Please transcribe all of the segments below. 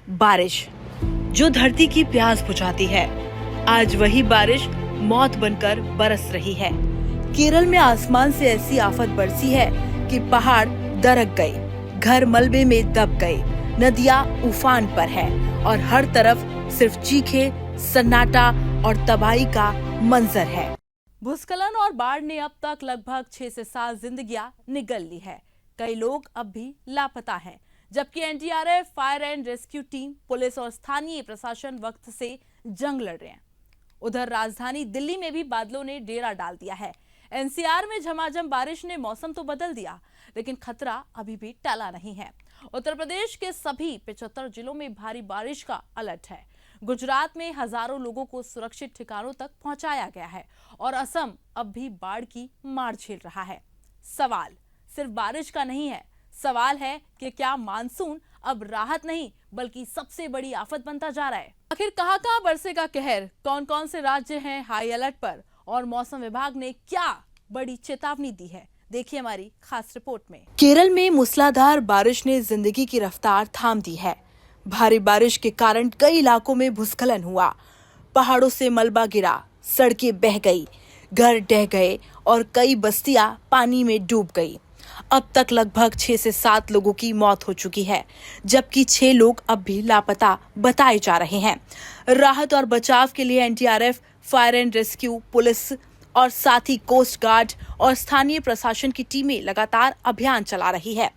बारिश जो धरती की प्यास बुझाती है, आज वही बारिश मौत बनकर बरस रही है। केरल में आसमान से ऐसी आफत बरसी है कि पहाड़ दरक गए, घर मलबे में दब गए, नदियां उफान पर है और हर तरफ सिर्फ चीखे, सन्नाटा और तबाही का मंजर है। भूस्खलन और बाढ़ ने अब तक लगभग 6 से 7 जिंदगियां निगल ली है। कई लोग अब भी लापता हैं, जबकि NDRF, fire and rescue team, police और स्थानीय प्रशासन वक्त से जंग लड़ रहे हैं। उधर राजधानी दिल्ली में भी बादलों ने डेरा डाल दिया है। एनसीआर में झमाझम बारिश ने मौसम तो बदल दिया, लेकिन खतरा अभी भी टला नहीं है। उत्तर प्रदेश के सभी 75 जिलों में भारी बारिश का अलर्ट है। गुजरात में हजारों लोगों को सुरक्षित ठिकानों तक पहुंचाया गया है और असम अब भी बाढ़ की मार झेल रहा है। सवाल सिर्फ बारिश का नहीं है, सवाल है कि क्या मानसून अब राहत नहीं बल्कि सबसे बड़ी आफत बनता जा रहा है। आखिर कहां बरसेगा कहर, कौन कौन से राज्य हैं हाई अलर्ट पर और मौसम विभाग ने क्या बड़ी चेतावनी दी है, देखिए हमारी खास रिपोर्ट में। केरल में मूसलाधार बारिश ने जिंदगी की रफ्तार थाम दी है। भारी बारिश के कारण कई इलाकों में भूस्खलन हुआ, पहाड़ों से मलबा गिरा, सड़कें बह गई, घर ढह गए और कई बस्तियां पानी में डूब गई। अब तक लगभग 6 से 7 लोगों की मौत हो चुकी है, जबकि 6 लोग अब भी लापता बताए जा रहे हैं। राहत और बचाव के लिए NDRF, fire and rescue, police और साथ ही कोस्ट गार्ड और स्थानीय प्रशासन की टीमें लगातार अभियान चला रही है।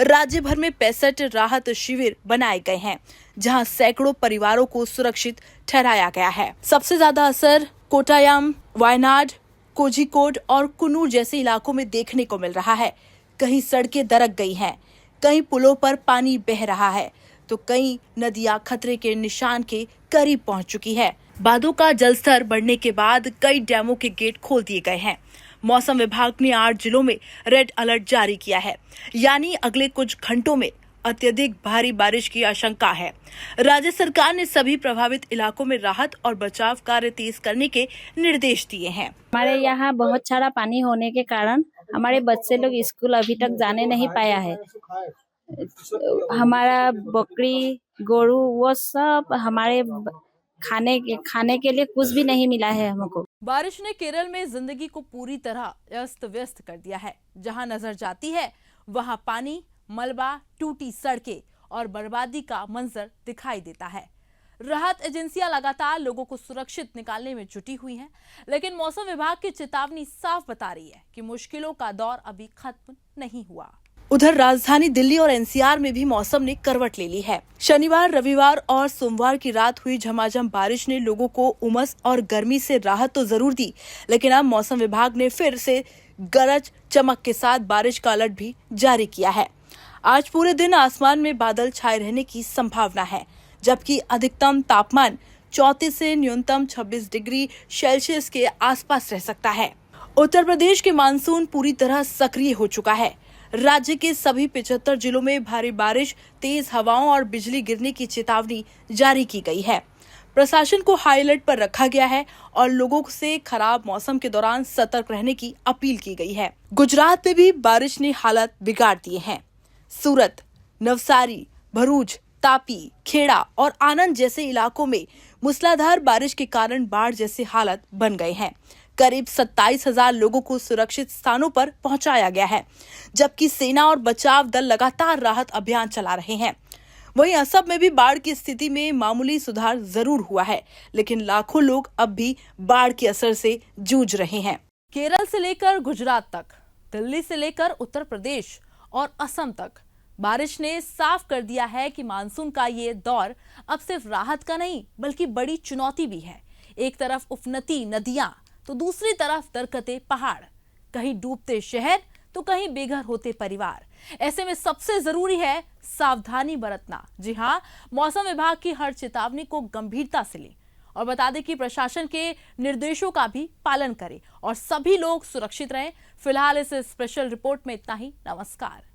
राज्य भर में 65 राहत शिविर बनाए गए हैं, जहां सैकड़ों परिवारों को सुरक्षित ठहराया गया है। सबसे ज्यादा असर कोट्टायम, वायनाड, कोझिकोड और कुन्नूर जैसे इलाकों में देखने को मिल रहा है। कहीं सड़कें दरक गई हैं, कहीं पुलों पर पानी बह रहा है, तो कई नदियां खतरे के निशान के करीब पहुंच चुकी है। बांधों का जलस्तर बढ़ने के बाद कई डैमों के गेट खोल दिए गए हैं। मौसम विभाग ने 8 जिलों में रेड अलर्ट जारी किया है, यानी अगले कुछ घंटों में अत्यधिक भारी बारिश की आशंका है। राज्य सरकार ने सभी प्रभावित इलाकों में राहत और बचाव कार्य तेज करने के निर्देश दिए हैं। हमारे यहाँ बहुत सारा पानी होने के कारण हमारे बच्चे लोग स्कूल अभी तक जाने नहीं पाया है। हमारा बकरी, गोरू वो सब हमारे खाने के लिए कुछ भी नहीं मिला है हमको। बारिश ने केरल में जिंदगी को पूरी तरह अस्त व्यस्त कर दिया है। जहां नजर जाती है वहां पानी, मलबा, टूटी सड़कें और बर्बादी का मंजर दिखाई देता है। राहत एजेंसियां लगातार लोगों को सुरक्षित निकालने में जुटी हुई हैं, लेकिन मौसम विभाग की चेतावनी साफ बता रही है कि मुश्किलों का दौर अभी खत्म नहीं हुआ। उधर राजधानी दिल्ली और एनसीआर में भी मौसम ने करवट ले ली है। शनिवार, रविवार और सोमवार की रात हुई झमाझम बारिश ने लोगों को उमस और गर्मी से राहत तो जरूर दी, लेकिन अब मौसम विभाग ने फिर से गरज चमक के साथ बारिश का अलर्ट भी जारी किया है। आज पूरे दिन आसमान में बादल छाए रहने की संभावना है, जबकि अधिकतम तापमान 34 से न्यूनतम 26 डिग्री सेल्सियस के आसपास रह सकता है। उत्तर प्रदेश के मानसून पूरी तरह सक्रिय हो चुका है। राज्य के सभी 75 जिलों में भारी बारिश, तेज हवाओं और बिजली गिरने की चेतावनी जारी की गई है। प्रशासन को हाई अलर्ट पर रखा गया है और लोगों से खराब मौसम के दौरान सतर्क रहने की अपील की गई है। गुजरात में भी बारिश ने हालात बिगाड़ दिए हैं। सूरत, नवसारी, भरूच, तापी, खेड़ा और आनंद जैसे इलाकों में मूसलाधार बारिश के कारण बाढ़ जैसे हालत बन गए हैं। करीब 27,000 लोगों को सुरक्षित स्थानों पर पहुंचाया गया है, जबकि सेना और बचाव दल लगातार राहत अभियान चला रहे हैं। वहीं असम में भी बाढ़ की स्थिति में मामूली सुधार जरूर हुआ है, लेकिन लाखों लोग अब भी बाढ़ के असर से जूझ रहे हैं। केरल से लेकर गुजरात तक, दिल्ली से लेकर उत्तर प्रदेश और असम तक बारिश ने साफ कर दिया है कि मानसून का ये दौर अब सिर्फ राहत का नहीं बल्कि बड़ी चुनौती भी है। एक तरफ उफनती नदियां तो दूसरी तरफ दरकते पहाड़, कहीं डूबते शहर तो कहीं बेघर होते परिवार। ऐसे में सबसे जरूरी है सावधानी बरतना। जी हाँ, मौसम विभाग की हर चेतावनी को गंभीरता से लें और बता दें कि प्रशासन के निर्देशों का भी पालन करें और सभी लोग सुरक्षित रहें। फिलहाल इस स्पेशल रिपोर्ट में इतना ही। नमस्कार।